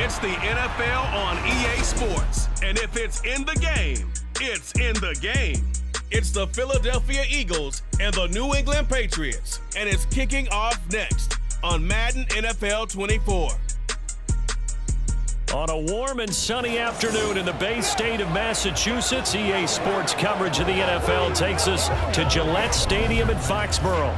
It's the NFL on EA Sports. And if it's in the game, it's in the game. It's the Philadelphia Eagles and the New England Patriots. And it's kicking off next on Madden NFL 24. On a warm and sunny afternoon in the Bay State of Massachusetts, EA Sports coverage of the NFL takes us to Gillette Stadium in Foxborough.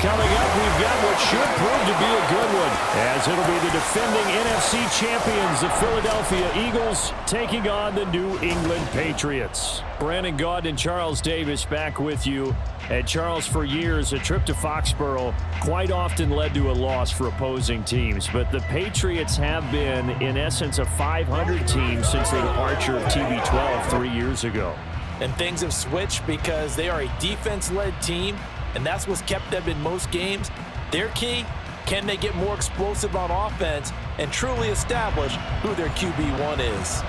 Coming up, we've got what should prove to be a good one, as it'll be the defending NFC champions, the Philadelphia Eagles, taking on the New England Patriots. Brandon Gaudin and Charles Davis back with you. And Charles, for years, a trip to Foxborough quite often led to a loss for opposing teams. But the Patriots have been, in essence, a 500 team since the departure of TB12 3 years ago. And things have switched because they are a defense-led team, and that's what's kept them in most games. Their key, can they get more explosive on offense and truly establish who their QB1 is?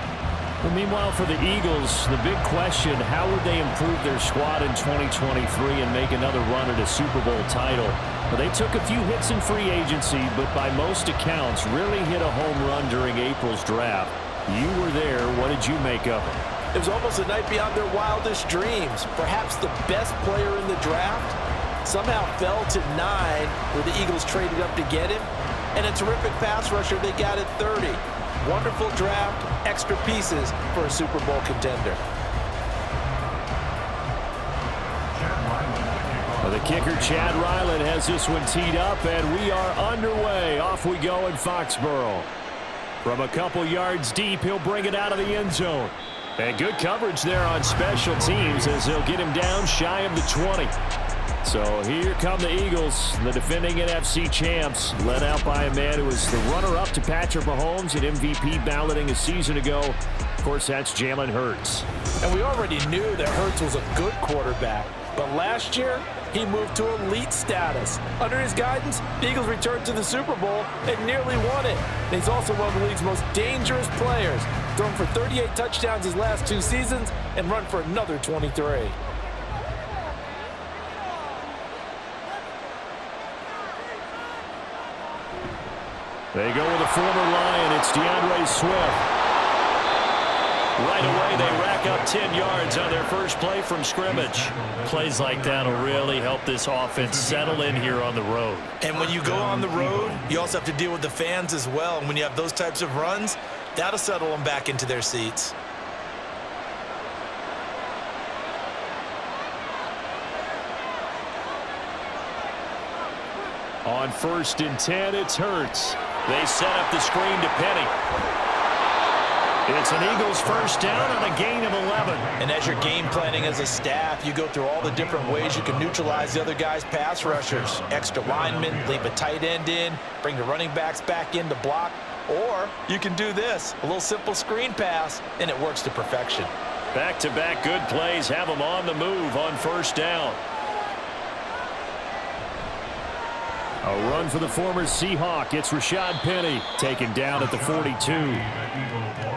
Well, meanwhile, for the Eagles, the big question, how would they improve their squad in 2023 and make another run at a Super Bowl title? Well, they took a few hits in free agency, but by most accounts, really hit a home run during April's draft. You were there. What did you make of it? It was almost a night beyond their wildest dreams. Perhaps the best player in the draft somehow fell to 9, where the Eagles traded up to get him. And a terrific pass rusher they got at 30. Wonderful draft, extra pieces for a Super Bowl contender. Well, the kicker, Chad Ryland, has this one teed up, and we are underway. Off we go in Foxborough. From a couple yards deep, he'll bring it out of the end zone. And good coverage there on special teams as they'll get him down shy of the 20. So here come the Eagles, the defending NFC champs, led out by a man who was the runner-up to Patrick Mahomes at MVP balloting a season ago. Of course, that's Jalen Hurts. And we already knew that Hurts was a good quarterback. But last year, he moved to elite status. Under his guidance, the Eagles returned to the Super Bowl and nearly won it. And he's also one of the league's most dangerous players, thrown for 38 touchdowns his last 2 seasons and run for another 23. They go with a former Lion. It's DeAndre Swift. Right away, they rack up 10 yards on their first play from scrimmage. Plays like that will really help this offense settle in here on the road. And when you go on the road, you also have to deal with the fans as well. And when you have those types of runs, that'll settle them back into their seats. On 1st and 10, it's Hurts. They set up the screen to Penny. It's an Eagles first down on a gain of 11. And as you're game planning as a staff, you go through all the different ways you can neutralize the other guy's pass rushers. Extra linemen, leave a tight end in, bring the running backs back in to block. Or you can do this, a little simple screen pass, and it works to perfection. Back-to-back good plays have them on the move on 1st down. A run for the former Seahawk. It's Rashad Penny taken down at the 42.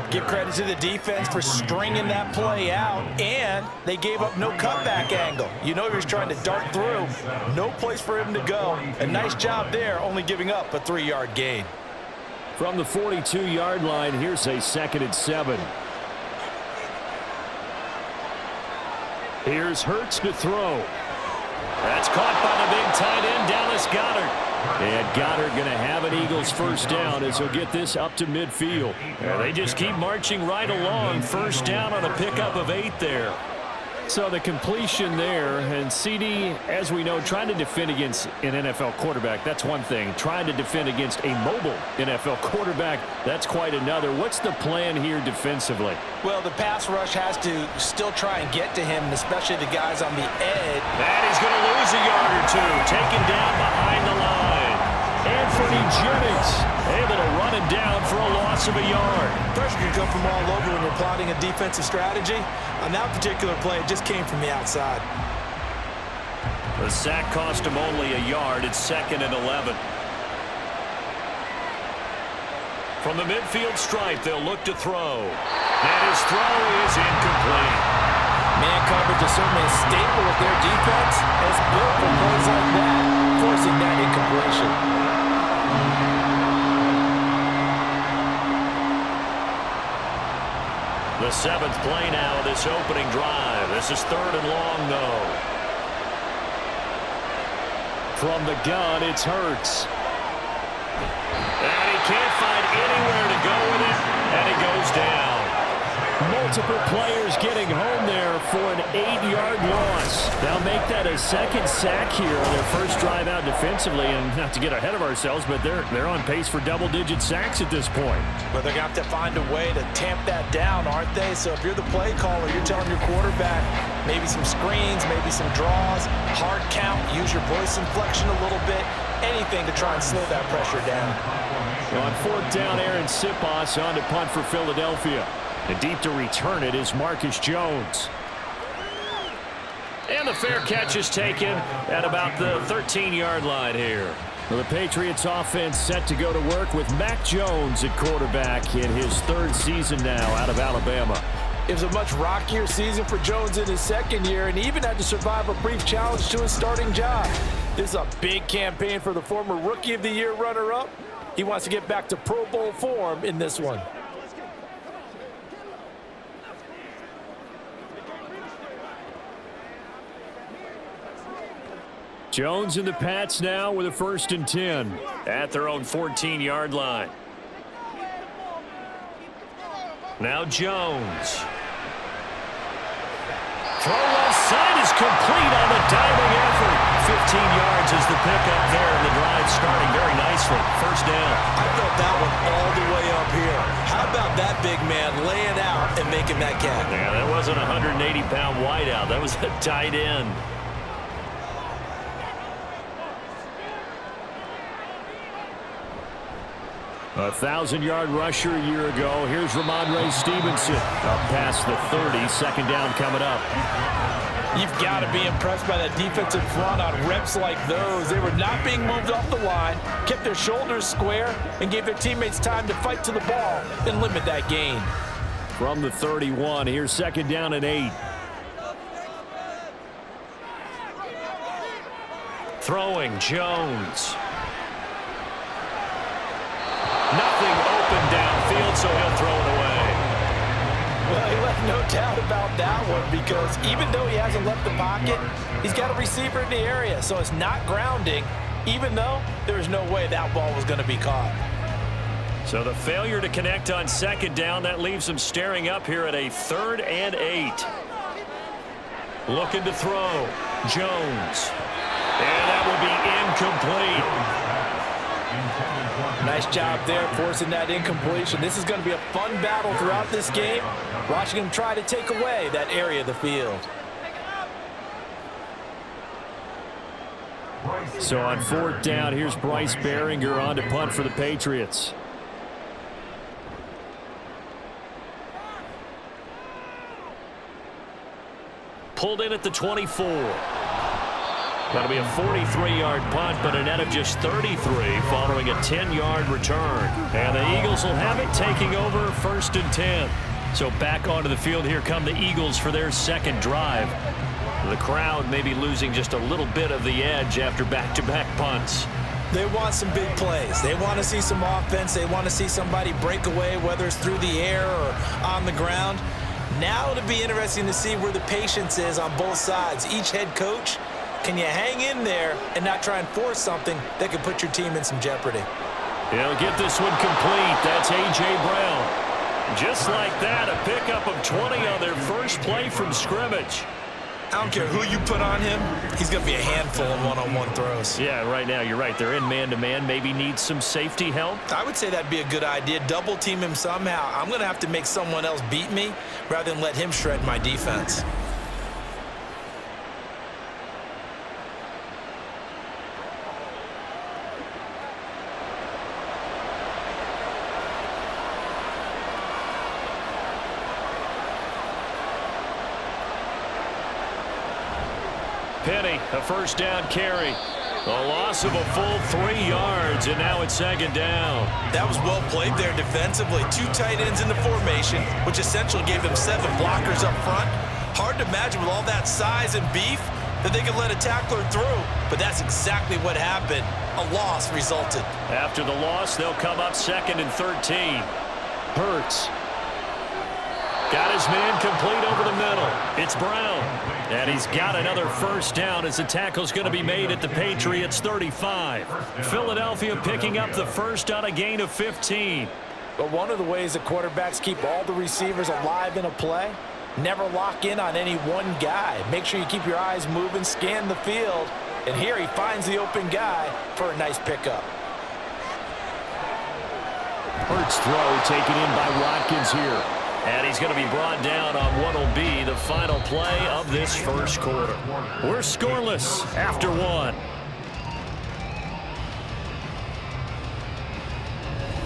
Give credit to the defense for stringing that play out, and they gave up no cutback angle. You know he was trying to dart through. No place for him to go. A nice job there, only giving up a 3-yard gain. From the 42-yard line, here's a 2nd and 7. Here's Hurts to throw. That's caught by the big tight end, Dallas Goedert. And Goddard going to have an Eagles first down as he'll get this up to midfield. And they just keep marching right along. First down on a pickup of 8 there. So the completion there, and CD, as we know, trying to defend against an NFL quarterback, that's one thing. Trying to defend against a mobile NFL quarterback, that's quite another. What's the plan here defensively? Well, the pass rush has to still try and get to him, especially the guys on the edge. And he's going to lose a yard or 2, taken down behind the line. Anthony Jennings able to run him down for a loss of a yard. Pressure can come from all over when you're plotting a defensive strategy. On that particular play, it just came from the outside. The sack cost him only a yard. It's 2nd and 11. From the midfield stripe, they'll look to throw. And his throw is incomplete. Man coverage is certainly a staple of their defense. It's built for plays like that, forcing that incompletion. The 7th play now of this opening drive. This is 3rd and long, though. From the gun, it's Hurts. And he can't find anywhere to go with it, and it goes down. Multiple players getting home there for an 8-yard loss. They'll make that a 2nd sack here on their first drive out defensively. And not to get ahead of ourselves, but they're on pace for double-digit sacks at this point. But they're going to have to find a way to tamp that down, aren't they? So if you're the play caller, you're telling your quarterback maybe some screens, maybe some draws, hard count, use your voice inflection a little bit, anything to try and slow that pressure down. On 4th down, Aaron Sipos on to punt for Philadelphia. And deep to return it is Marcus Jones. And the fair catch is taken at about the 13-yard line here. Well, the Patriots offense set to go to work with Mac Jones at quarterback in his 3rd season now out of Alabama. It was a much rockier season for Jones in his 2nd year, and he even had to survive a brief challenge to his starting job. This is a big campaign for the former Rookie of the Year runner-up. He wants to get back to Pro Bowl form in this one. Jones and the Pats now with a 1st and 10. At their own 14-yard line. Now Jones. Throw left side is complete on the diving effort. 15 yards is the pickup there, and the drive starting very nicely. 1st down. I felt that one all the way up here. How about that big man laying out and making that catch? Yeah, that wasn't a 180-pound wideout. That was a tight end. A 1,000-yard rusher a year ago. Here's Ramondre Stevenson. Up past the 30. 2nd down coming up. You've got to be impressed by that defensive front on reps like those. They were not being moved off the line, kept their shoulders square, and gave their teammates time to fight to the ball and limit that gain. From the 31, here's 2nd down and 8. Throwing Jones. Nothing open downfield, so he'll throw it away. Well, he left no doubt about that one, because even though he hasn't left the pocket, he's got a receiver in the area, so it's not grounding, even though there's no way that ball was going to be caught. So the failure to connect on 2nd down, that leaves him staring up here at a 3rd and 8. Looking to throw. Jones. And that will be incomplete. Nice job there forcing that incompletion. This is going to be a fun battle throughout this game, watching him try to take away that area of the field. So on 4th down, here's Bryce Behringer on to punt for the Patriots. Pulled in at the 24. That'll be a 43-yard punt, but a net of just 33 following a 10-yard return. And the Eagles will have it, taking over 1st and 10. So back onto the field, here come the Eagles for their 2nd drive. The crowd may be losing just a little bit of the edge after back-to-back punts. They want some big plays. They want to see some offense. They want to see somebody break away, whether it's through the air or on the ground. Now it'll be interesting to see where the patience is on both sides. Each head coach, can you hang in there and not try and force something that could put your team in some jeopardy? He'll get this one complete. That's A.J. Brown. Just like that, a pickup of 20 on their first play from scrimmage. I don't care who you put on him, he's going to be a handful in one-on-one throws. Yeah, right now, you're right. They're in man-to-man. Maybe needs some safety help. I would say that'd be a good idea. Double team him somehow. I'm going to have to make someone else beat me rather than let him shred my defense. Penny, a first down carry. A loss of a full 3 yards, and now it's 2nd down. That was well played there defensively. 2 tight ends in the formation, which essentially gave them 7 blockers up front. Hard to imagine with all that size and beef that they could let a tackler through, but that's exactly what happened. A loss resulted. After the loss, they'll come up 2nd and 13. Hurts. Got his man complete over the middle. It's Brown. And he's got another first down as the tackle's going to be made at the Patriots 35. Philadelphia picking up the first on a gain of 15. But one of the ways that quarterbacks keep all the receivers alive in a play, never lock in on any one guy. Make sure you keep your eyes moving, scan the field. And here he finds the open guy for a nice pickup. Hurts throw taken in by Watkins here. And he's going to be brought down on what will be the final play of this first quarter. We're scoreless after one.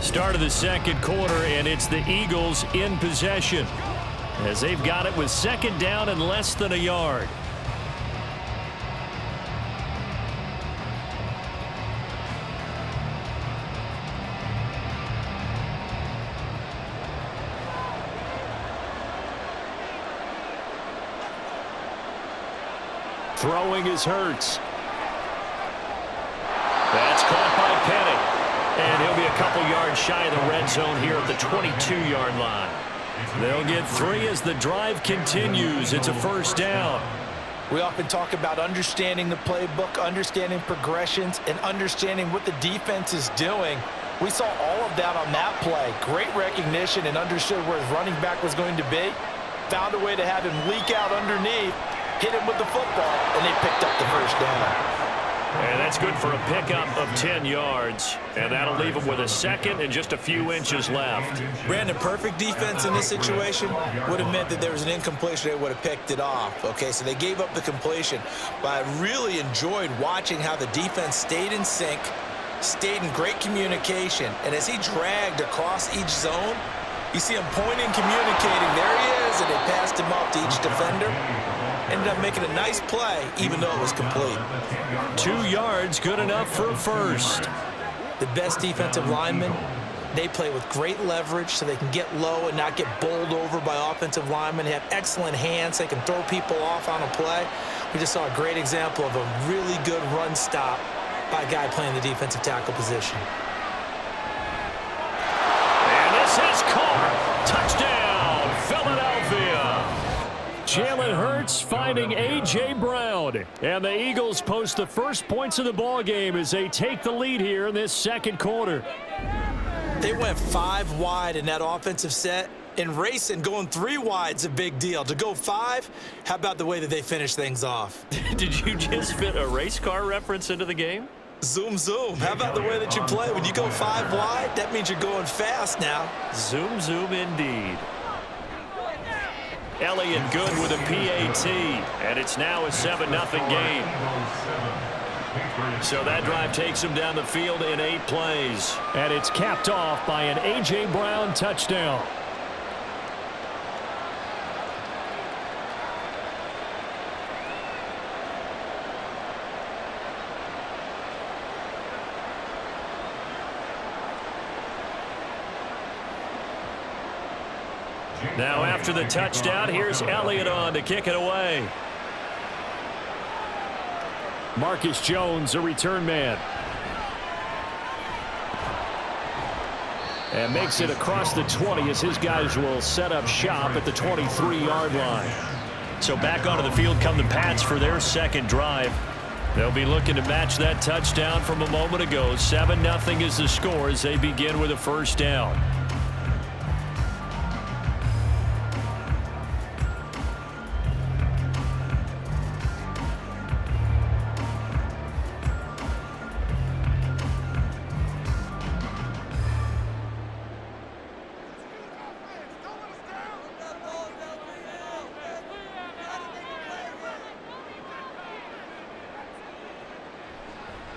Start of the second quarter, and it's the Eagles in possession as they've got it with second down and less than a yard. Throwing is Hurts. That's caught by Penny. And he'll be a couple yards shy of the red zone here at the 22-yard line. They'll get 3 as the drive continues. It's a first down. We often talk about understanding the playbook, understanding progressions, and understanding what the defense is doing. We saw all of that on that play. Great recognition and understood where his running back was going to be. Found a way to have him leak out underneath, hit him with the football, and they picked up the first down. And that's good for a pickup of 10 yards. And that'll leave him with a second and just a few inches left. Brandon, perfect defense in this situation would have meant that there was an incompletion. They would have picked it off. Okay, so they gave up the completion. But I really enjoyed watching how the defense stayed in sync, stayed in great communication. And as he dragged across each zone, you see him pointing, communicating. There he is, and they passed him off to each defender. Ended up making a nice play, even though it was complete. 2 yards, good enough for a first. The best defensive linemen, they play with great leverage so they can get low and not get bowled over by offensive linemen. They have excellent hands. They can throw people off on a play. We just saw a great example of a really good run stop by a guy playing the defensive tackle position. And this is caught. Touchdown, Philadelphia. Jalen Hurts finding A.J. Brown. And the Eagles post the first points of the ball game as they take the lead here in this second quarter. They went 5 wide in that offensive set. And racing, going 3 wide's a big deal. To go 5, how about the way that they finish things off? Did you just fit a race car reference into the game? Zoom, zoom. How about the way that you play? When you go 5 wide, that means you're going fast now. Zoom, zoom indeed. Elliott good with a PAT, and it's now a 7-0 game. So that drive takes him down the field in 8 plays. And it's capped off by an A.J. Brown touchdown. Now after the touchdown, here's Elliott on to kick it away. Marcus Jones, a return man. And makes it across the 20 as his guys will set up shop at the 23-yard line. So back onto the field come the Pats for their second drive. They'll be looking to match that touchdown from a moment ago. 7-0 is the score as they begin with a first down.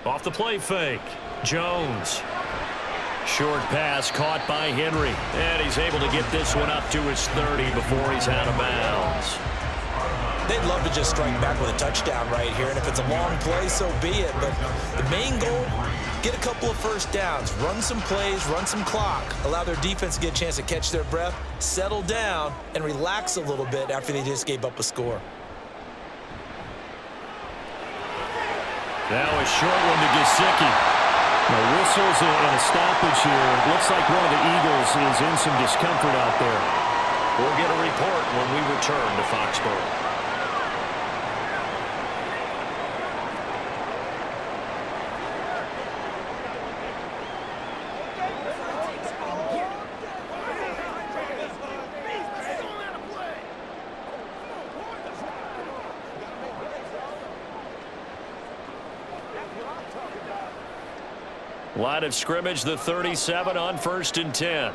Off the play fake. Jones. Short pass caught by Henry. And he's able to get this one up to his 30 before he's out of bounds. They'd love to just strike back with a touchdown right here. And if it's a long play, so be it. But the main goal, get a couple of first downs. Run some plays, run some clock. Allow their defense to get a chance to catch their breath, settle down, and relax a little bit after they just gave up a score. Now a short one to Gesicki. No whistles and a stoppage here. It looks like one of the Eagles is in some discomfort out there. We'll get a report when we return to Foxborough. Line of scrimmage, the 37 on 1st and 10.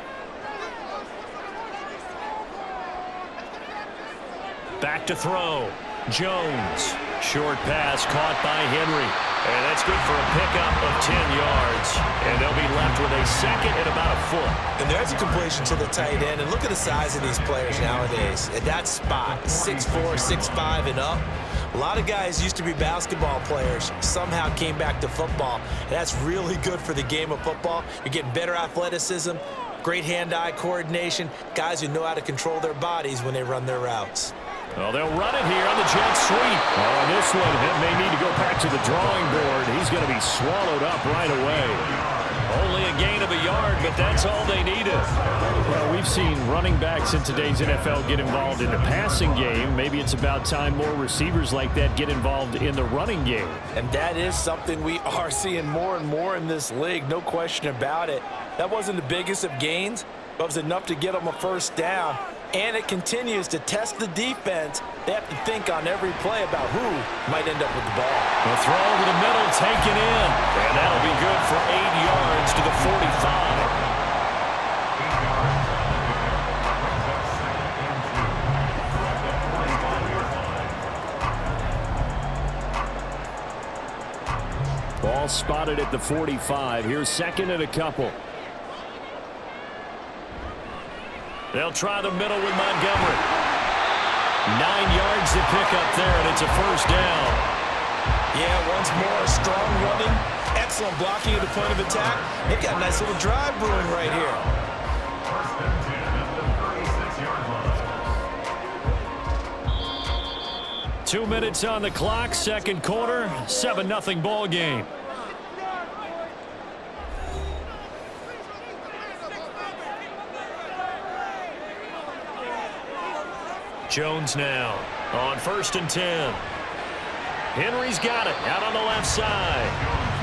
Back to throw. Jones. Short pass caught by Henry. And that's good for a pickup of 10 yards. And they'll be left with a second and about a foot. And there's a completion to the tight end. And look at the size of these players nowadays. At that spot, 6'4", 6'5", and up. A lot of guys used to be basketball players, somehow came back to football. And that's really good for the game of football. You're getting better athleticism, great hand-eye coordination, guys who know how to control their bodies when they run their routes. Well, they'll run it here on the jet sweep. Oh, this one, it may need to go back to the drawing board. He's going to be swallowed up right away. Only a gain of a yard, but that's all they needed. Well, we've seen running backs in today's NFL get involved in the passing game. Maybe it's about time more receivers like that get involved in the running game. And that is something we are seeing more and more in this league, no question about it. That wasn't the biggest of gains, but it was enough to get them a first down. And it continues to test the defense. They have to think on every play about who might end up with the ball. The throw over the middle, taken in. And that'll be good for 8 yards to the 45. Ball spotted at the 45. Here's second and a couple. They'll try the middle with Montgomery. 9 yards to pick up there, and it's a first down. Yeah, once more, strong running, excellent blocking at the point of attack. They've got a nice little drive brewing right here. Two minutes on the clock, second quarter, 7-0 ball game. Jones now on 1st and 10. Henry's got it out on the left side.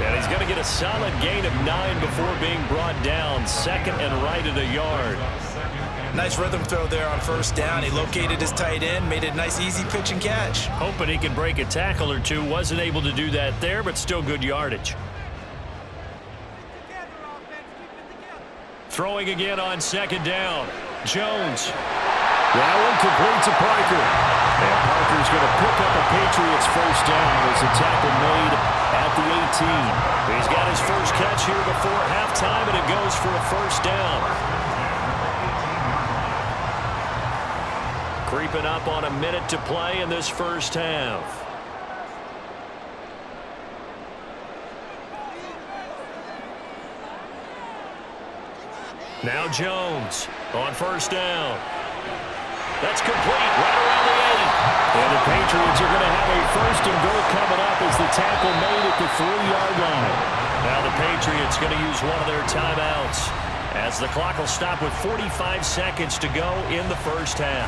And he's going to get a solid gain of 9 before being brought down. Second and right at a yard. Nice rhythm throw there on first down. He located his tight end, made it a nice easy pitch and catch. Hoping he can break a tackle or two. Wasn't able to do that there, but still good yardage. Throwing again on second down. Jones. That one complete to Parker. And Parker's going to pick up a Patriots first down as a tackle made at the 18. He's got his first catch here before halftime, and it goes for a first down. Creeping up on a minute to play in this first half. Now Jones on first down. That's complete right around the 8. And the Patriots are going to have a first and goal coming up as the tackle made at the 3-yard line. Now the Patriots going to use one of their timeouts as the clock will stop with 45 seconds to go in the first half.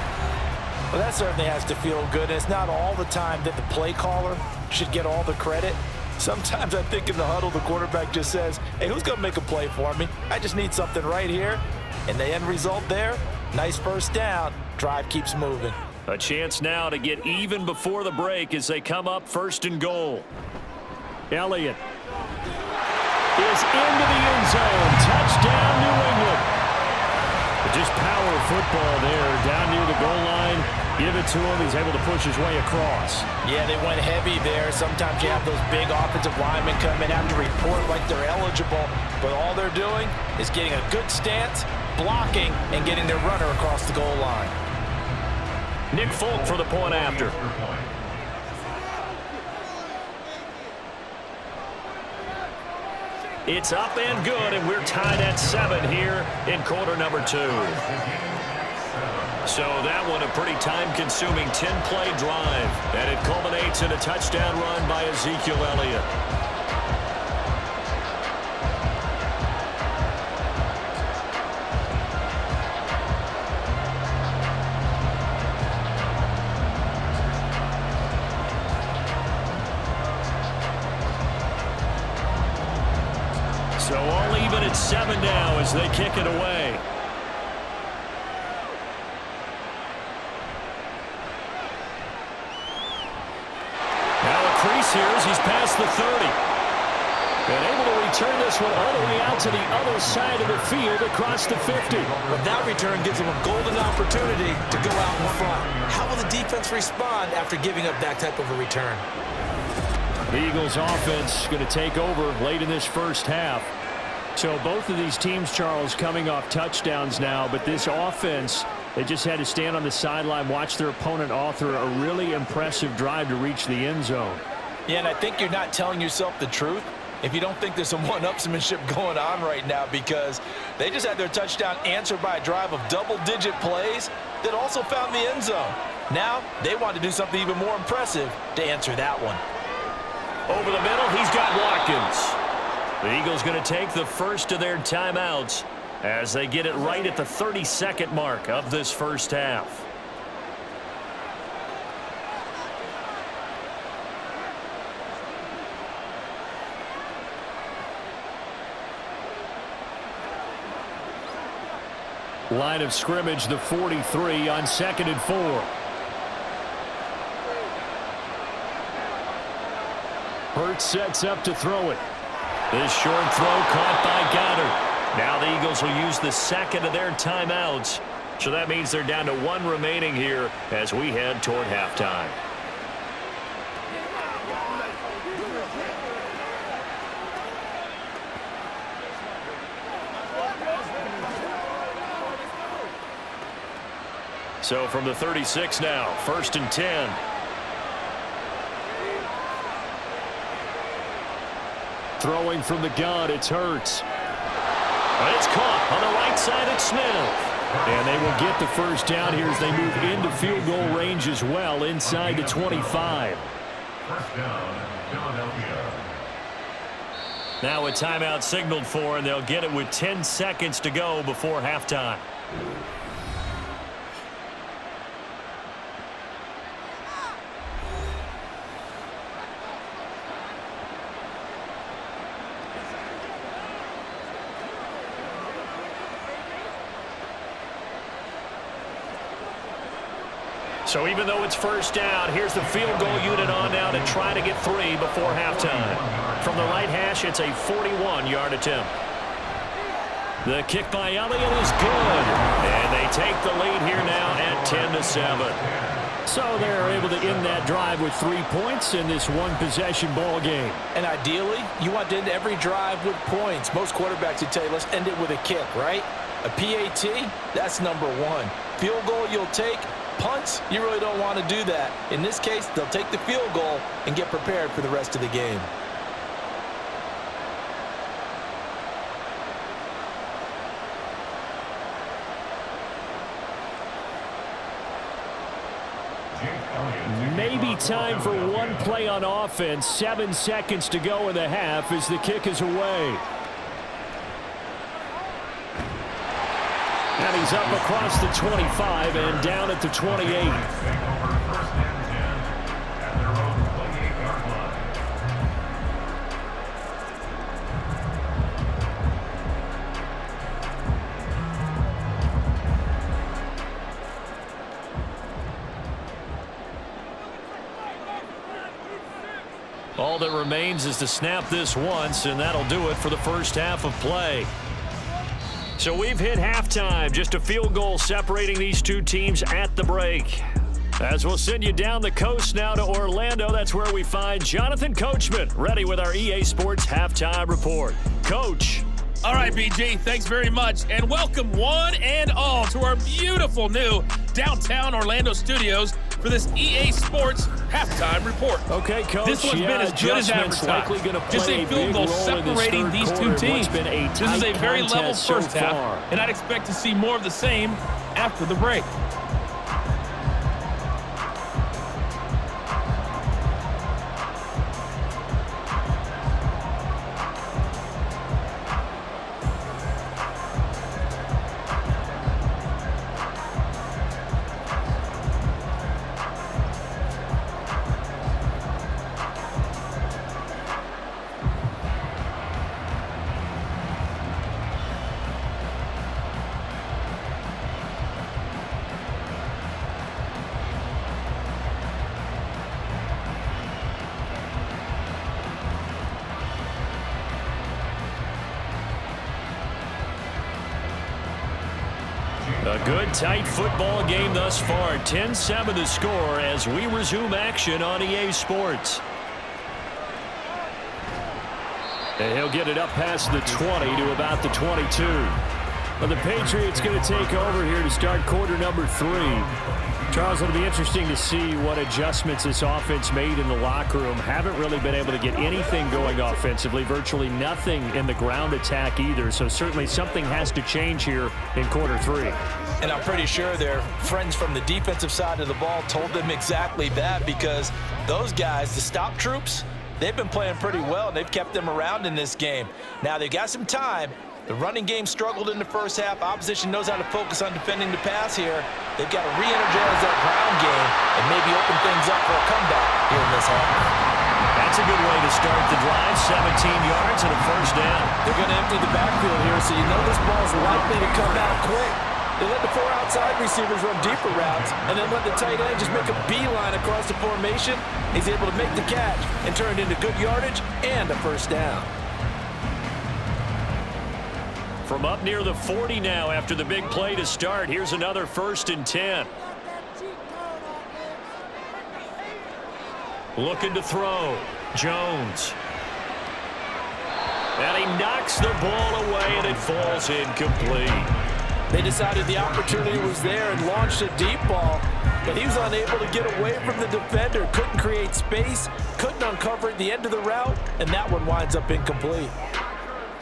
Well, that certainly has to feel good. It's not all the time that the play caller should get all the credit. Sometimes I think in the huddle, the quarterback just says, hey, who's going to make a play for me? I just need something right here. And the end result there, nice first down. Drive keeps moving. A chance now to get even before the break as they come up first and goal. Elliott is into the end zone. Touchdown, New England. Just power football there down near the goal line. Give it to him. He's able to push his way across. Yeah, they went heavy there. Sometimes you have those big offensive linemen come in, have to report like they're eligible. But all they're doing is getting a good stance, blocking, and getting their runner across the goal line. Nick Folk for the point after. It's up and good, and we're tied at 7 here in quarter number 2. So that one a pretty time-consuming 10-play drive, and it culminates in a touchdown run by Ezekiel Elliott. So all even at 7 now as they kick it away. Now a crease here as he's past the 30. And able to return this one all the way out to the other side of the field across the 50. But that return gives them a golden opportunity to go out in front. How will the defense respond after giving up that type of a return? The Eagles offense going to take over late in this first half. So both of these teams, Charles, coming off touchdowns now, but this offense, they just had to stand on the sideline, watch their opponent author a really impressive drive to reach the end zone. Yeah, and I think you're not telling yourself the truth if you don't think there's some one-upsmanship going on right now, because they just had their touchdown answered by a drive of double-digit plays that also found the end zone. Now they want to do something even more impressive to answer that one. Over the middle, he's got Watkins. The Eagles going to take the first of their timeouts as they get it right at the 30-second mark of this first half. Line of scrimmage, the 43 on 2nd and 4. Hurts sets up to throw it. This short throw caught by Goddard. Now the Eagles will use the second of their timeouts. So that means they're down to 1 remaining here as we head toward halftime. So from the 36 now, 1st and 10. Throwing from the gun, it's Hurts. It's caught on the right side at Smith. And they will get the first down here as they move into field goal range as well, inside the 25. First down, Philadelphia. Now a timeout signaled for, and they'll get it with 10 seconds to go before halftime. So even though it's first down, here's the field goal unit on now to try to get 3 before halftime. From the right hash, it's a 41-yard attempt. The kick by Elliott is good. And they take the lead here now at 10-7. So they're able to end that drive with 3 points in this one-possession ball game. And ideally, you want to end every drive with points. Most quarterbacks would tell you, let's end it with a kick, right? A PAT, that's number 1. Field goal you'll take. Punts, you really don't want to do that. In this case, they'll take the field goal and get prepared for the rest of the game. Maybe time for one play on offense. 7 seconds to go in the half as the kick is away. And he's up across the 25 and down at the 28. All that remains is to snap this once, and that'll do it for the first half of play. So we've hit halftime, just a field goal separating these two teams at the break. As we'll send you down the coast now to Orlando, that's where we find Jonathan Coachman, ready with our EA Sports Halftime Report. Coach. All right, BG, thanks very much, and welcome one and all to our beautiful new downtown Orlando studios for this EA Sports Halftime Report. Okay, Coach. This one's been as good as advertised. Just a field goal separating these two teams. This is a very level first half, and I'd expect to see more of the same after the break. A good, tight football game thus far. 10-7 the score as we resume action on EA Sports. And he'll get it up past the 20 to about the 22. Well, the Patriots going to take over here to start quarter number 3. Charles, it'll be interesting to see what adjustments this offense made in the locker room. Haven't really been able to get anything going offensively, virtually nothing in the ground attack either. So certainly something has to change here in quarter 3. And I'm pretty sure their friends from the defensive side of the ball told them exactly that, because those guys, the stop troops, they've been playing pretty well, and they've kept them around in this game. Now, they've got some time. The running game struggled in the first half. Opposition knows how to focus on defending the pass here. They've got to re-energize that ground game and maybe open things up for a comeback here in this half. That's a good way to start the drive. 17 yards and a first down. They're going to empty the backfield here, so you know this ball's likely to come out quick. They let the 4 outside receivers run deeper routes, and then let the tight end just make a beeline across the formation. He's able to make the catch and turn it into good yardage and a first down. From up near the 40 now after the big play to start. Here's another 1st and 10. Looking to throw. Jones. And he knocks the ball away, and it falls incomplete. They decided the opportunity was there and launched a deep ball, but he was unable to get away from the defender. Couldn't create space, couldn't uncover at the end of the route, and that one winds up incomplete.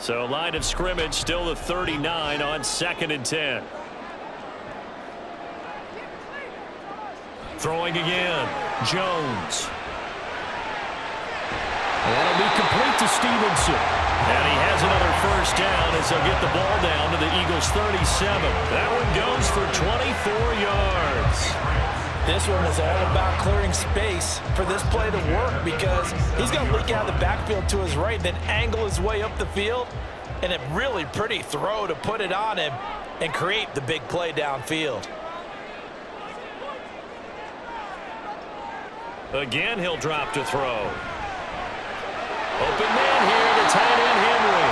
So line of scrimmage still the 39 on 2nd and 10. Throwing again. Jones. That'll be complete to Stevenson. And he has another first down as they'll get the ball down to the Eagles' 37. That one goes for 24 yards. This one is all about clearing space for this play to work, because he's going to leak out the backfield to his right, then angle his way up the field, and a really pretty throw to put it on him and create the big play downfield. Again, he'll drop to throw. Open man here, the tight end Henry.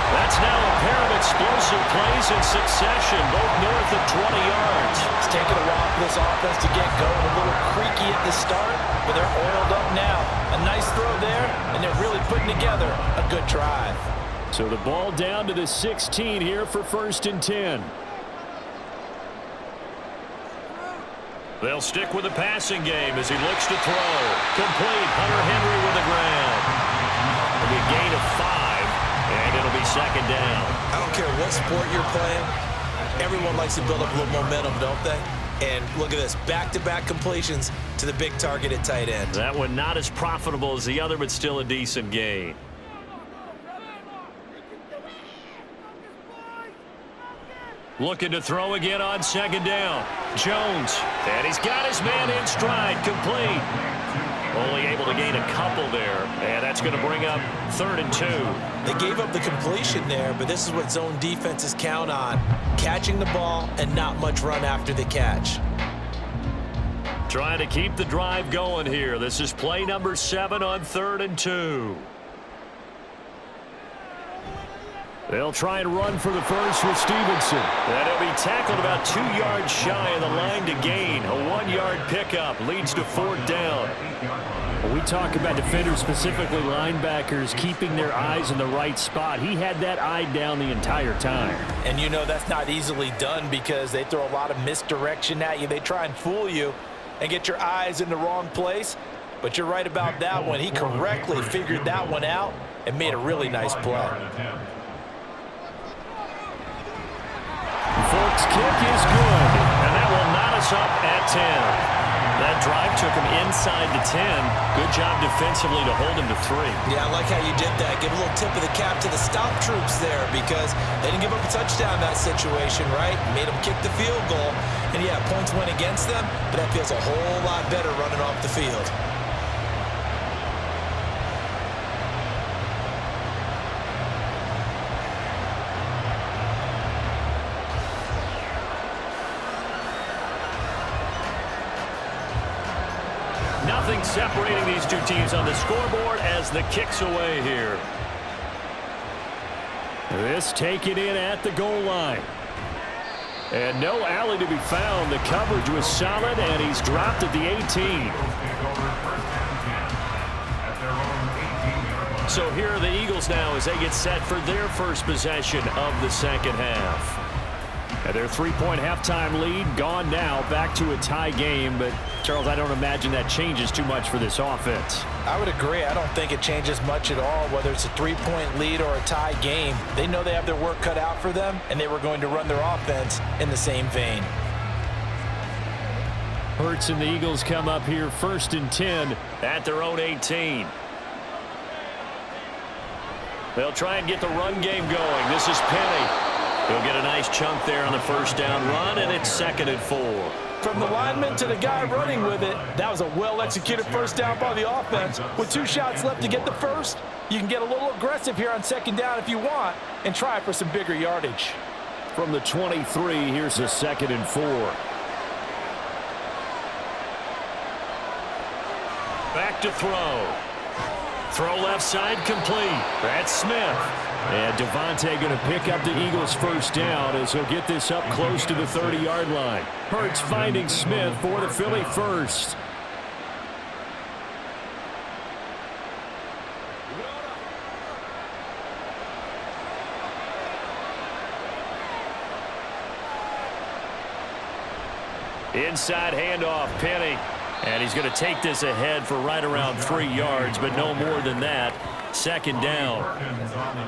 That's now a pair of explosive plays in succession, both north of 20 yards. It's taken a while for this offense to get going. A little creaky at the start, but they're oiled up now. A nice throw there, and they're really putting together a good drive. So the ball down to the 16 here for 1st and 10. They'll stick with the passing game as he looks to throw. Complete. Hunter Henry with the ground. It'll be a gain of 5, and it'll be 2nd down. I don't care what sport you're playing. Everyone likes to build up a little momentum, don't they? And look at this, back-to-back completions to the big target at tight end. That one not as profitable as the other, but still a decent gain. Looking to throw again on 2nd down. Jones. And he's got his man in stride. Complete. Only able to gain a couple there. And that's going to bring up 3rd and 2. They gave up the completion there, but this is what zone defenses count on. Catching the ball and not much run after the catch. Trying to keep the drive going here. This is play number 7 on 3rd and 2. They'll try and run for the first with Stevenson. And he'll be tackled about 2 yards shy of the line to gain. A 1-yard pickup leads to 4th down. When we talk about defenders, specifically linebackers, keeping their eyes in the right spot, he had that eye down the entire time. And you know that's not easily done, because they throw a lot of misdirection at you. They try and fool you and get your eyes in the wrong place. But you're right about that one. He correctly figured that one out and made a really nice play. Folks, kick is good, and that will knot us up at 10. That drive took him inside the 10. Good job defensively to hold him to 3. Yeah, I like how you did that. Give a little tip of the cap to the stop troops there, because they didn't give up a touchdown in that situation, right? Made them kick the field goal, and yeah, points went against them, but that feels a whole lot better running off the field. Nothing separating these two teams on the scoreboard as the kick's away here. This taken in at the goal line. And no alley to be found. The coverage was solid, and he's dropped at the 18. So here are the Eagles now as they get set for their first possession of the second half. And their three-point halftime lead gone now, back to a tie game. But, Charles, I don't imagine that changes too much for this offense. I would agree. I don't think it changes much at all, whether it's a three-point lead or a tie game. They know they have their work cut out for them, and they were going to run their offense in the same vein. Hurts and the Eagles come up here 1st and 10 at their own 18. They'll try and get the run game going. This is Penny. He'll get a nice chunk there on the first down run, and it's 2nd and 4. From the lineman to the guy running with it, that was a well-executed first down by the offense. With 2 shots left to get the first, you can get a little aggressive here on 2nd down if you want and try for some bigger yardage. From the 23, here's a 2nd and 4. Back to throw. Throw left side complete. That's Smith. And Devontae going to pick up the Eagles' first down as he'll get this up close to the 30-yard line. Hurts finding Smith for the Philly first. Inside handoff, Penny. And he's going to take this ahead for right around 3 yards, but no more than that. 2nd down.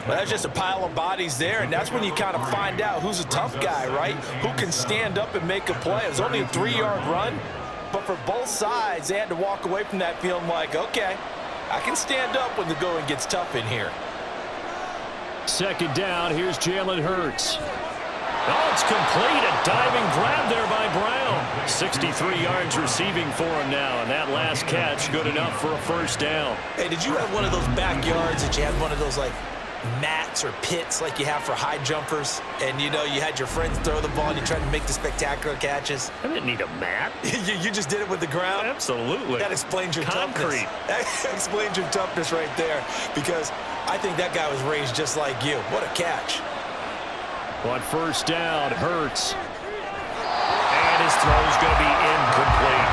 Well, that's just a pile of bodies there, and that's when you kind of find out who's a tough guy, right? Who can stand up and make a play. It was only a 3-yard run, but for both sides, they had to walk away from that feeling like, okay, I can stand up when the going gets tough in here. 2nd down, here's Jalen Hurts. Oh, it's complete. A diving grab there by Brown. 63 yards receiving for him now, and that last catch good enough for a first down. Hey, did you have one of those backyards that you had one of those, like, mats or pits like you have for high jumpers? And, you know, you had your friends throw the ball and you tried to make the spectacular catches? I didn't need a mat. You just did it with the ground? Absolutely. That explains your Concrete. toughness. That explains your toughness right there, because I think that guy was raised just like you. What a catch. On first down, Hurts. And his throw's going to be incomplete.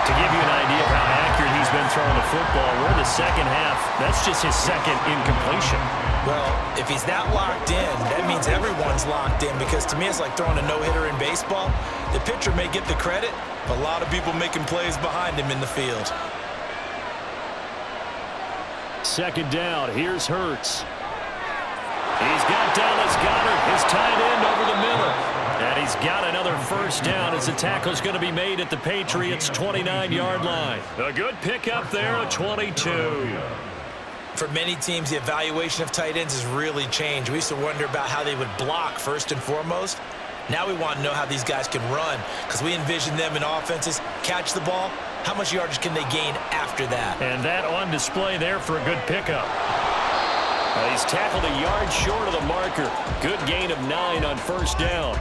To give you an idea of how accurate he's been throwing the football, we're in the second half. That's just his 2nd incompletion. Well, if he's that locked in, that means everyone's locked in, because to me it's like throwing a no-hitter in baseball. The pitcher may get the credit, but a lot of people making plays behind him in the field. 2nd down, here's Hurts. He's got Dallas Goedert, his tight end, over the middle. And he's got another first down as the tackle's going to be made at the Patriots' 29-yard line. A good pickup there, a 22. For many teams, the evaluation of tight ends has really changed. We used to wonder about how they would block first and foremost. Now we want to know how these guys can run, because we envision them in offenses catch the ball. How much yardage can they gain after that? And that on display there for a good pickup. He's tackled a yard short of the marker. Good gain of 9 on first down.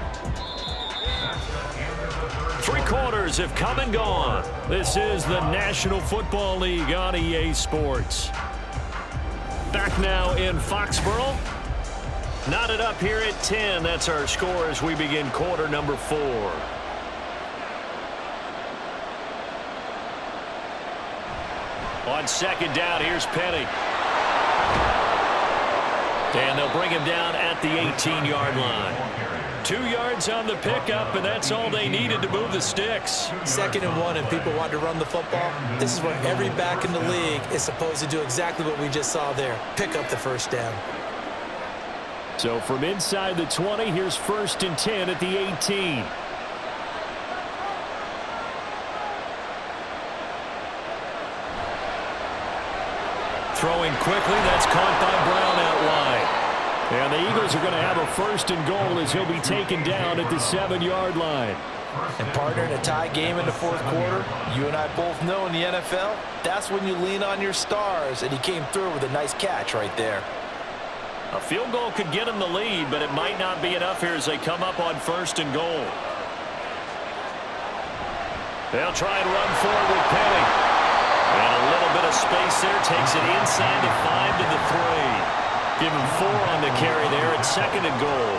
3 quarters have come and gone. This is the National Football League on EA Sports. Back now in Foxborough. Knotted up here at 10. That's our score as we begin quarter number 4. On 2nd down, here's Penny. And they'll bring him down at the 18-yard line. 2 yards on the pickup, and that's all they needed to move the sticks. 2nd and 1, and people want to run the football. This is where every back in the league is supposed to do exactly what we just saw there. Pick up the first down. So from inside the 20, here's 1st and 10 at the 18. Throwing quickly, that's caught by Brown out wide. And the Eagles are going to have a 1st and goal as he'll be taken down at the 7-yard line. And partner, in a tie game in the 4th quarter, you and I both know in the NFL, that's when you lean on your stars, and he came through with a nice catch right there. A field goal could get him the lead, but it might not be enough here as they come up on 1st and goal. They'll try and run forward with Penny. And a little bit of space there, takes it inside the 5 to the 3. Give him 4 on the carry there at 2nd and goal.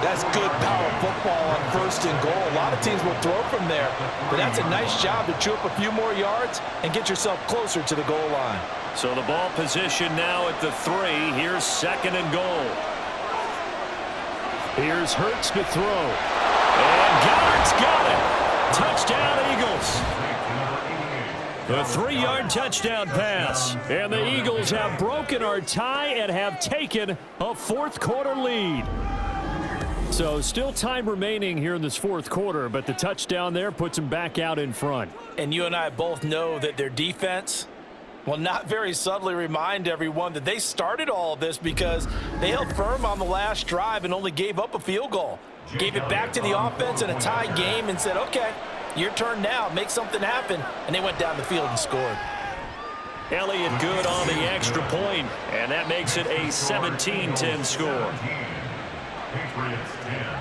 That's good power football on 1st and goal. A lot of teams will throw from there, but that's a nice job to chew up a few more yards and get yourself closer to the goal line. So the ball position now at the 3. Here's 2nd and goal. Here's Hurts to throw. And Goddard's got it. Touchdown, Eagles. The 3-yard touchdown pass. And the Eagles have broken our tie and have taken a 4th quarter lead. So still time remaining here in this 4th quarter, but the touchdown there puts them back out in front. And you and I both know that their defense will not very subtly remind everyone that they started all of this because they held firm on the last drive and only gave up a field goal. Gave it back to the offense in a tie game and said, okay, your turn now, make something happen. And they went down the field and scored. Elliott good on the extra point, and that makes it a 17-10 score. Patriots 10.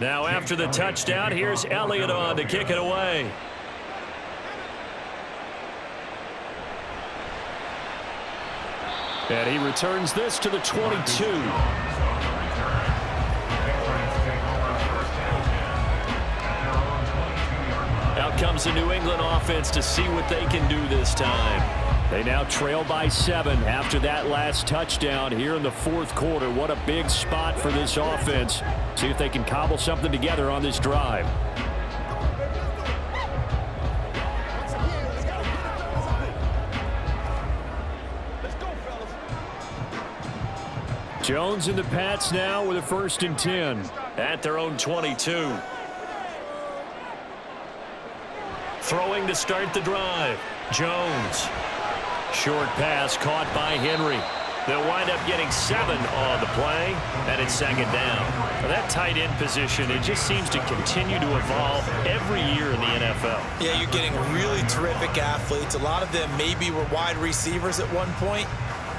Now after the touchdown, here's Elliott on to kick it away. And he returns this to the 22. Out comes the New England offense to see what they can do this time. They now trail by 7 after that last touchdown here in the 4th quarter. What a big spot for this offense. See if they can cobble something together on this drive. Jones and the Pats now with a 1st and 10 at their own 22. Throwing to start the drive. Jones. Short pass caught by Henry. They'll wind up getting 7 on the play, and it's 2nd down. Now that tight end position, it just seems to continue to evolve every year in the NFL. Yeah, you're getting really terrific athletes. A lot of them maybe were wide receivers at one point.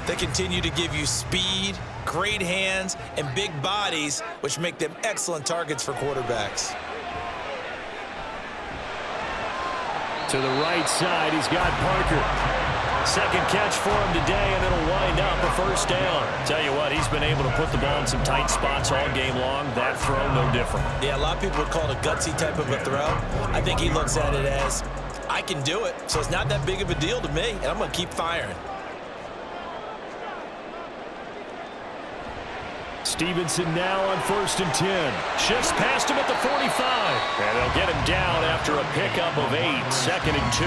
They continue to give you speed, great hands, and big bodies, which make them excellent targets for quarterbacks. To the right side, he's got Parker. 2nd catch for him today, and it'll wind up a 1st down. Tell you what, he's been able to put the ball in some tight spots all game long. That throw, no different. Yeah, a lot of people would call it a gutsy type of a throw. I think he looks at it as, I can do it, so it's not that big of a deal to me, and I'm going to keep firing. Stevenson now on 1st and 10. Shifts past him at the 45. And they'll get him down after a pickup of 8. 2nd and 2.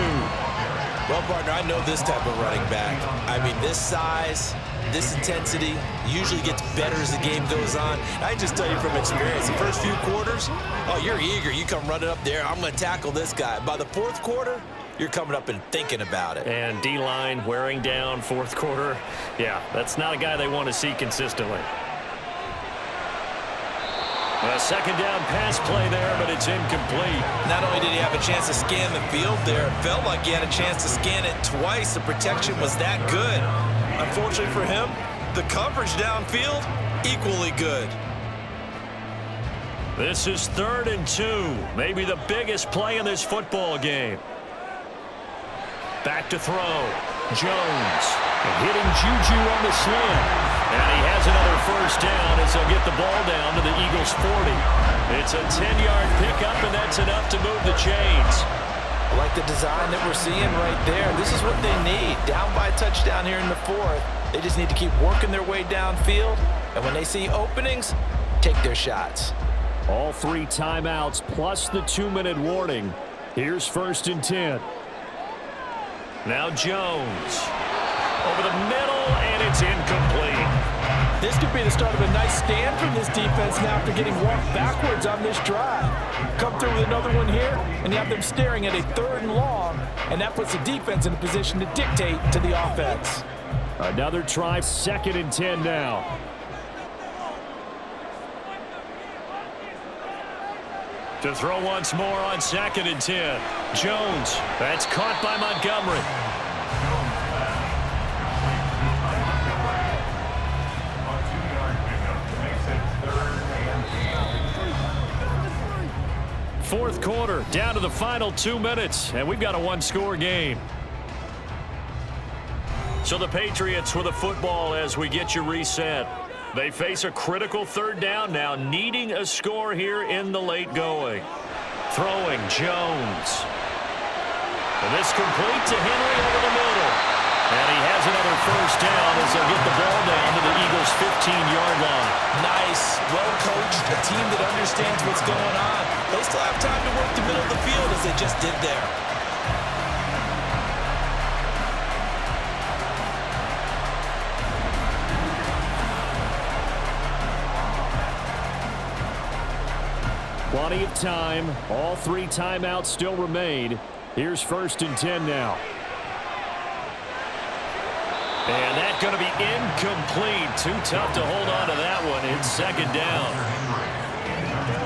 Well, partner, I know this type of running back. I mean, this size, this intensity usually gets better as the game goes on. I just tell you from experience, the first few quarters, oh, you're eager. You come running up there, I'm going to tackle this guy. By the 4th quarter, you're coming up and thinking about it. And D-line wearing down 4th quarter. Yeah, that's not a guy they want to see consistently. A 2nd down pass play there, but it's incomplete. Not only did he have a chance to scan the field there, it felt like he had a chance to scan it twice. The protection was that good. Unfortunately for him, the coverage downfield, equally good. This is 3rd and 2. Maybe the biggest play in this football game. Back to throw. Jones hitting Juju on the slant. And he has another 1st down as they'll get the ball down to the Eagles' 40. It's a 10-yard pickup, and that's enough to move the chains. I like the design that we're seeing right there. This is what they need. Down by a touchdown here in the 4th. They just need to keep working their way downfield. And when they see openings, take their shots. All 3 timeouts plus the 2-minute warning. Here's 1st and 10. Now Jones. Over the middle, and it's incomplete. This could be the start of a nice stand from this defense now after getting walked backwards on this drive. Come through with another one here, and you have them staring at a 3rd and long, and that puts the defense in a position to dictate to the offense. Another try, 2nd and 10 now. To throw once more on 2nd and 10. Jones, that's caught by Montgomery. Fourth quarter, down to the final 2 minutes, and we've got a one-score game. So the Patriots with the football as we get you reset. They face a critical third down now, needing a score here in the late going. Throwing Jones. And this complete to Henry over the middle. And he has another first down as they'll get the ball down to the Eagles' 15-yard line. Nice, well-coached, a team that understands what's going on. They still have time to work the middle of the field as they just did there. Plenty of time. All 3 timeouts still remain. Here's 1st and 10 now. And that's going to be incomplete. Too tough to hold on to that one. It's 2nd down.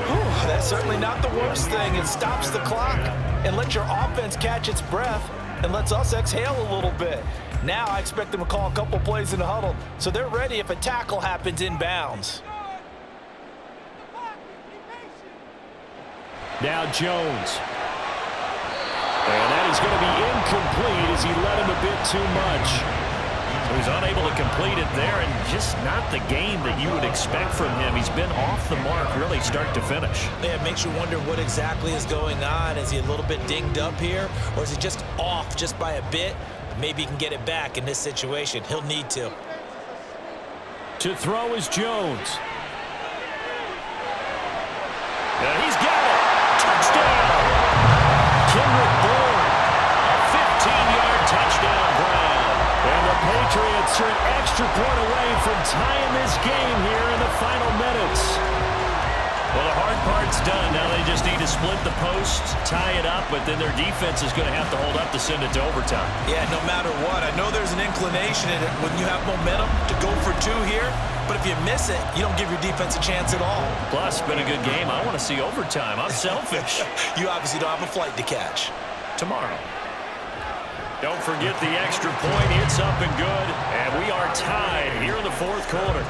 Whew, that's certainly not the worst thing. It stops the clock and lets your offense catch its breath and lets us exhale a little bit. Now I expect them to call a couple plays in the huddle so they're ready if a tackle happens inbounds. Now Jones. And that is going to be incomplete as he led him a bit too much. So he's unable to complete it there, and just not the game that you would expect from him. He's been off the mark really start to finish. Yeah, it makes you wonder what exactly is going on. Is he a little bit dinged up here, or is he just off just by a bit? Maybe he can get it back in this situation. He'll need to. To throw is Jones. And he's got it. Touchdown. Kendrick Bourne. A 15-yard touchdown grab. And the Patriots are an extra point away from tying this game here in the final minutes. Well, the hard part's done. Now they just need to split the post, tie it up, but then their defense is going to have to hold up to send it to overtime. Yeah, no matter what. I know there's an inclination in it when you have momentum to go for 2 here, but if you miss it, you don't give your defense a chance at all. Plus, been a good game. I want to see overtime. I'm selfish. You obviously don't have a flight to catch. Tomorrow. Don't forget the extra point. It's up and good. And we are tied here in the 4th quarter.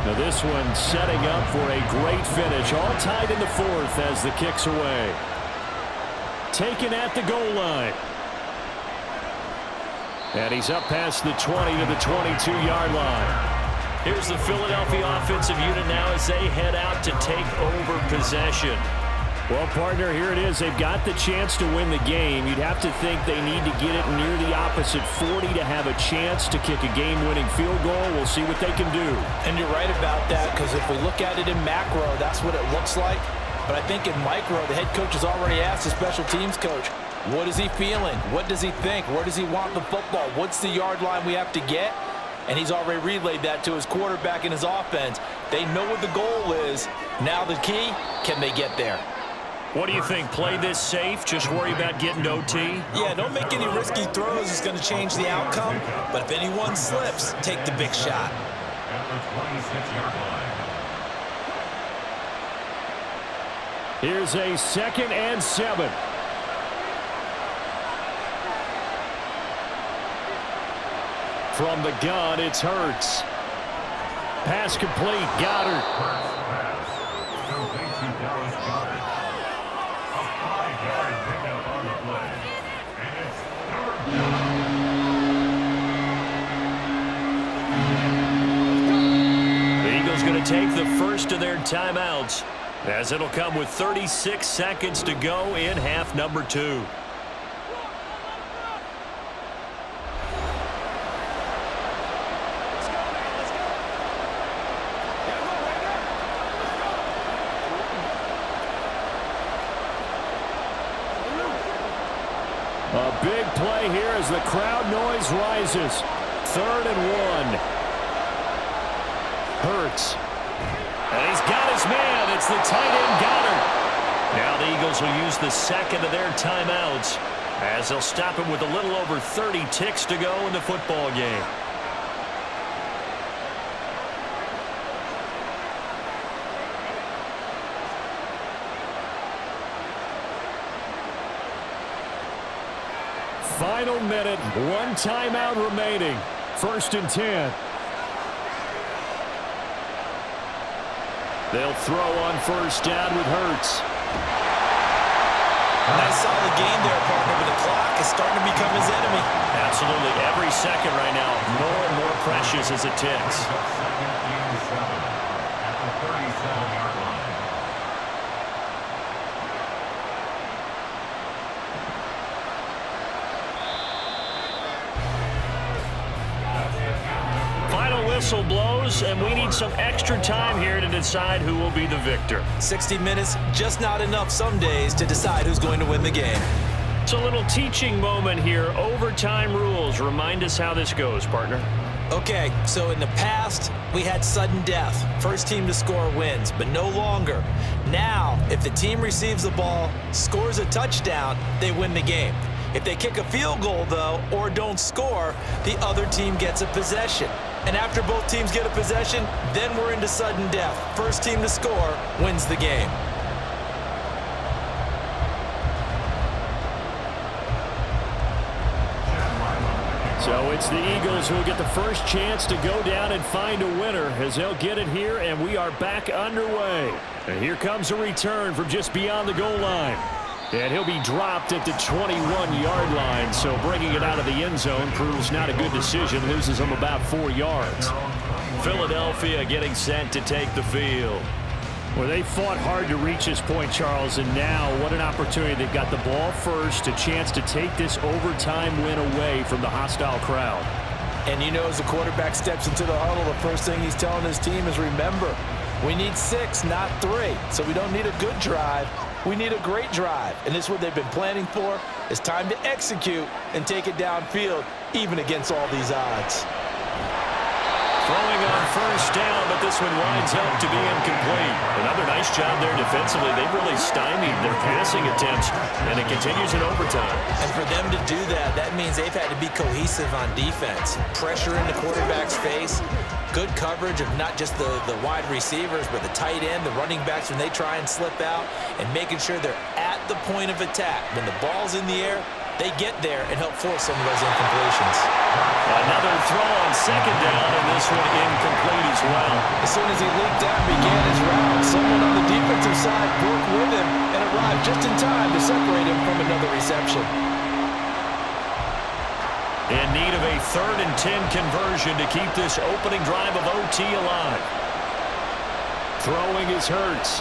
Now this one setting up for a great finish. All tied in the 4th as the kick's away. Taken at the goal line. And he's up past the 20 to the 22-yard line. Here's the Philadelphia offensive unit now as they head out to take over possession. Well, partner, here it is. They've got the chance to win the game. You'd have to think they need to get it near the opposite 40 to have a chance to kick a game-winning field goal. We'll see what they can do. And you're right about that, because if we look at it in macro, that's what it looks like. But I think in micro, the head coach has already asked the special teams coach, what is he feeling? What does he think? Where does he want the football? What's the yard line we have to get? And he's already relayed that to his quarterback and his offense. They know what the goal is. Now the key, can they get there? What do you think? Play this safe? Just worry about getting to OT? Yeah, don't make any risky throws. It's going to change the outcome. But if anyone slips, take the big shot. At the 26-yard line. Here's a 2nd and 7. From the gun, it's Hurts. Pass complete. Goddard. First pass. Completes to Dallas Goedert. A 5-yard pickup on the play. And it's 3rd down. The Eagles going to take the first of their timeouts, as it'll come with 36 seconds to go in half number 2. A big play here as the crowd noise rises. 3rd and 1. Hurts. And he's got his man. It's the tight end Goddard. Now the Eagles will use the second of their timeouts as they'll stop him with a little over 30 ticks to go in the football game. Final minute, 1 timeout remaining. 1st and 10. They'll throw on 1st down with Hurts. Nice solid game there, partner, but the clock is starting to become his enemy. Absolutely. Every second right now, more and more precious as it ticks. Second and 7 at the 37-yard line. Final whistle blows, and we need some extra time here to decide who will be the victor. 60 minutes, just not enough some days to decide who's going to win the game. It's a little teaching moment here. Overtime rules. Remind us how this goes, partner. Okay, so in the past, we had sudden death. First team to score wins, but no longer. Now, if the team receives the ball, scores a touchdown, they win the game. If they kick a field goal, though, or don't score, the other team gets a possession. And after both teams get a possession, then we're into sudden death. First team to score wins the game. So it's the Eagles who will get the first chance to go down and find a winner as they'll get it here, and we are back underway. And here comes a return from just beyond the goal line. And he'll be dropped at the 21-yard line, so bringing it out of the end zone proves not a good decision, loses him about 4 yards. Philadelphia getting set to take the field. Well, they fought hard to reach this point, Charles, and now what an opportunity. They've got the ball first, a chance to take this overtime win away from the hostile crowd. And you know, as the quarterback steps into the huddle, the first thing he's telling his team is, remember, we need 6, not 3. So we don't need a good drive. We need a great drive. And this is what they've been planning for. It's time to execute and take it downfield, even against all these odds. Throwing on first down, but this one winds up to be incomplete. Another nice job there defensively. They've really stymied their passing attempts, and it continues in overtime. And for them to do that, that means they've had to be cohesive on defense. Pressure in the quarterback's face, good coverage of not just the wide receivers, but the tight end, the running backs when they try and slip out, and making sure they're at the point of attack. When the ball's in the air, they get there and help force some of those incompletions. Another throw on second down, and this one incomplete as well. As soon as he leaked out and began his route, someone on the defensive side broke with him and arrived just in time to separate him from another reception. In need of a 3rd and 10 conversion to keep this opening drive of OT alive. Throwing is Hurts.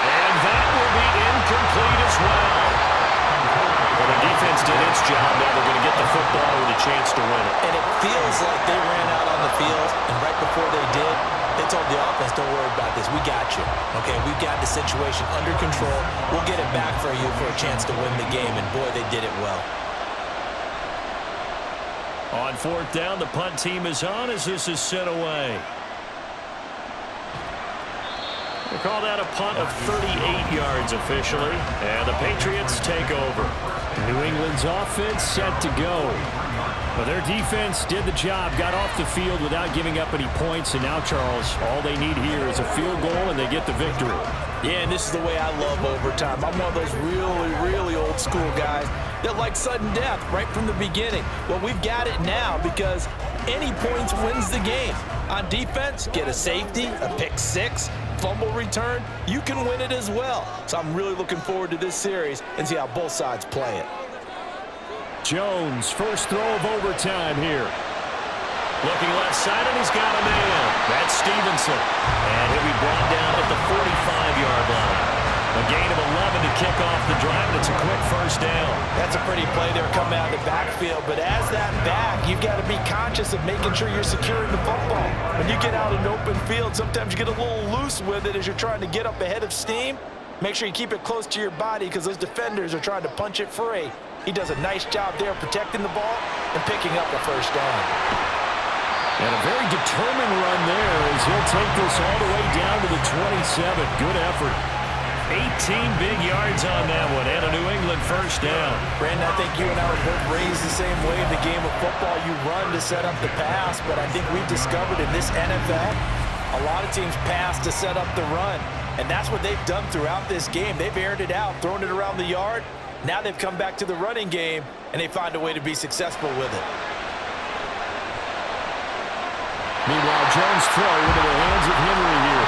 And that will be incomplete as well. Well, the defense did its job. Now they're going to get the football with a chance to win it. And it feels like they ran out on the field, and right before they did, they told the offense, don't worry about this. We got you. Okay, we've got the situation under control. We'll get it back for you for a chance to win the game, and boy, they did it well. On 4th down, the punt team is on as this is sent away. They call that a punt of 38 yards officially, and the Patriots take over. New England's offense set to go. Well, their defense did the job, got off the field without giving up any points, and now, Charles, all they need here is a field goal, and they get the victory. Yeah, and this is the way I love overtime. I'm one of those really, really old school guys that like sudden death right from the beginning. Well, we've got it now because any points wins the game. On defense, get a safety, a pick 6, fumble return, you can win it as well. So I'm really looking forward to this series and see how both sides play it. Jones, first throw of overtime here. Looking left side, and he's got a man. That's Stevenson. And he'll be brought down at the 45-yard line. A gain of 11 to kick off the drive, and it's a quick first down. That's a pretty play there coming out of the backfield. But as that back, you've got to be conscious of making sure you're securing the football. When you get out in open field, sometimes you get a little loose with it as you're trying to get up ahead of steam. Make sure you keep it close to your body because those defenders are trying to punch it free. He does a nice job there protecting the ball and picking up a first down. And a very determined run there as he'll take this all the way down to the 27. Good effort. 18 big yards on that one and a New England first down. Brandon, I think you and I were both raised the same way in the game of football. You run to set up the pass, but I think we've discovered in this NFL, a lot of teams pass to set up the run. And that's what they've done throughout this game. They've aired it out, thrown it around the yard. Now they've come back to the running game, and they find a way to be successful with it. Meanwhile, Jones throw into the hands of Henry here.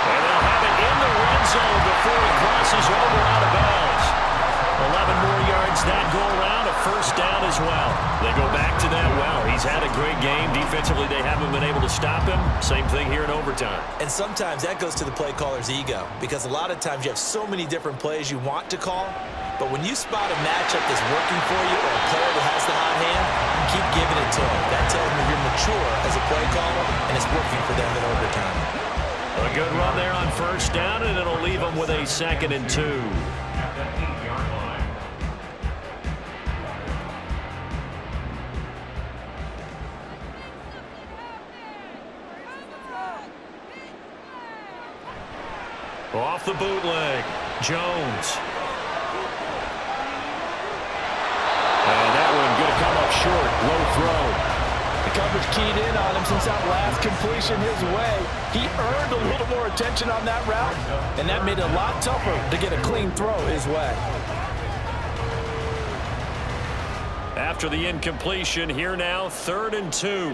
And they'll have it in the red zone before he crosses over out of bounds. 11 more yards that go around, a first down as well. They go back to that well. He's had a great game. Defensively, they haven't been able to stop him. Same thing here in overtime. And sometimes that goes to the play caller's ego, because a lot of times you have so many different plays you want to call, but when you spot a matchup that's working for you or a player that has the hot hand, keep giving it to him. That tells me you're mature as a play caller, and it's working for them in overtime. A good run there on first down, and it'll leave them with a 2nd and 2. At the 8-yard line. Off the bootleg, Jones. And that one going to come up short, low throw. The coverage keyed in on him since that last completion his way. He earned a little more attention on that route, and that made it a lot tougher to get a clean throw his way. After the incompletion, here now, 3rd and 2.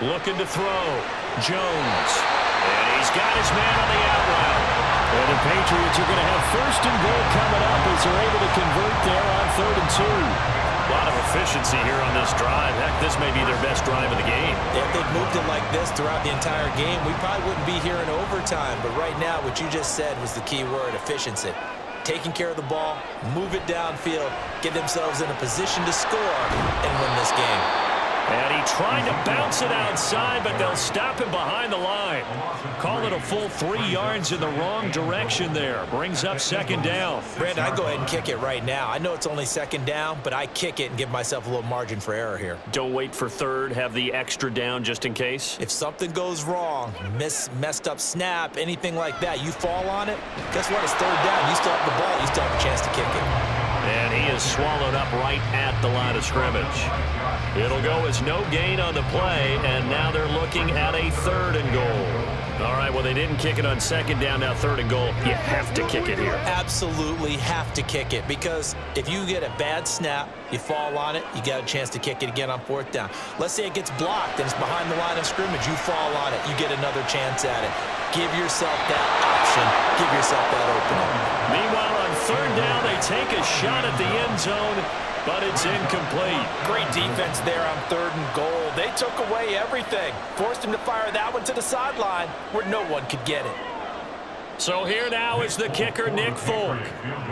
Looking to throw, Jones. And he's got his man on the out route. And the Patriots are going to have 1st and goal coming up as they're able to convert there on 3rd and 2. A lot of efficiency here on this drive. Heck, this may be their best drive of the game. If they'd moved it like this throughout the entire game, we probably wouldn't be here in overtime. But right now, what you just said was the key word, efficiency. Taking care of the ball, move it downfield, get themselves in a position to score, and win this game. And he tried to bounce it outside, but they'll stop him behind the line. Call it a full 3 yards in the wrong direction there. Brings up 2nd down. Brandon, I go ahead and kick it right now. I know it's only 2nd down, but I kick it and give myself a little margin for error here. Don't wait for 3rd. Have the extra down just in case. If something goes wrong, messed up snap, anything like that, you fall on it, guess what? It's 3rd down. You still have the ball. You still have a chance to kick it. And he is swallowed up right at the line of scrimmage. It'll go as no gain on the play, and now they're looking at a 3rd and goal. All right, well, they didn't kick it on 2nd down, now 3rd and goal. You have to kick it here. Absolutely have to kick it, because if you get a bad snap, you fall on it, you got a chance to kick it again on 4th down. Let's say it gets blocked and it's behind the line of scrimmage. You fall on it, you get another chance at it. Give yourself that option. Give yourself that opening. Meanwhile, on 3rd down, they take a shot at the end zone, but it's incomplete. Great defense there on 3rd and goal. They took away everything. Forced him to fire that one to the sideline where no one could get it. So here now is the kicker, Nick Folk.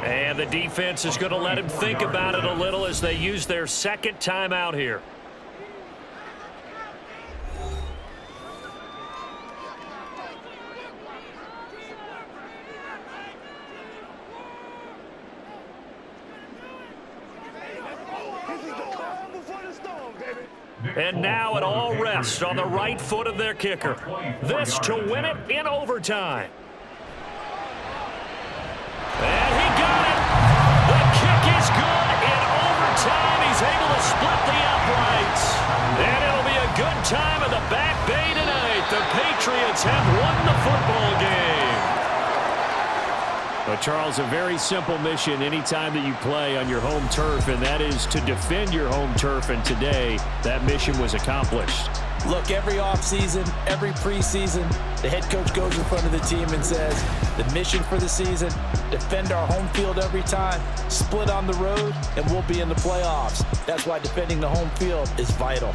And the defense is going to let him think about it a little as they use their 2nd timeout here. And now it all rests on the right foot of their kicker. This to win it in overtime. And he got it. The kick is good in overtime. He's able to split the uprights. And it'll be a good time in the Back Bay tonight. The Patriots have won the football game. But, Charles, a very simple mission anytime that you play on your home turf, and that is to defend your home turf. And today, that mission was accomplished. Look, every offseason, every preseason, the head coach goes in front of the team and says, the mission for the season, defend our home field every time, split on the road, and we'll be in the playoffs. That's why defending the home field is vital.